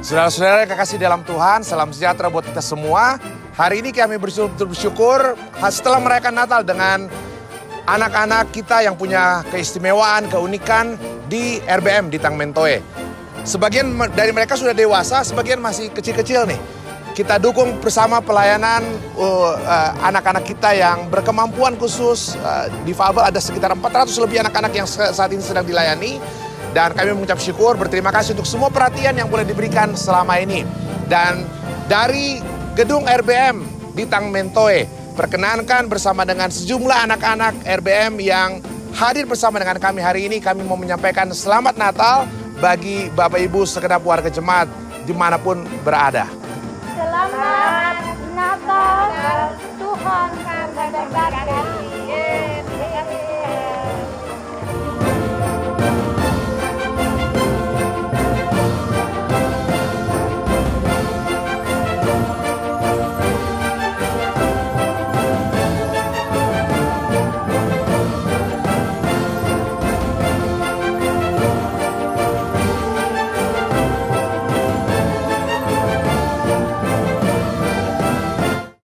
Saudara-saudara yang kekasih dalam Tuhan, salam sejahtera buat kita semua. Hari ini kami bersyukur setelah merayakan Natal dengan anak-anak kita yang punya keistimewaan, keunikan di RBM di Tangmentoe. Sebagian dari mereka sudah dewasa, sebagian masih kecil-kecil nih. Kita dukung bersama pelayanan anak-anak kita yang berkemampuan khusus, difabel, ada sekitar 400 lebih anak-anak yang saat ini sedang dilayani. Dan kami mengucap syukur, berterima kasih untuk semua perhatian yang boleh diberikan selama ini. Dan dari gedung RBM di Tangmentoe, perkenankan bersama dengan sejumlah anak-anak RBM yang hadir bersama dengan kami hari ini, kami mau menyampaikan Selamat Natal bagi Bapak Ibu segenap warga jemaat dimanapun berada. Selamat Natal, Tuhan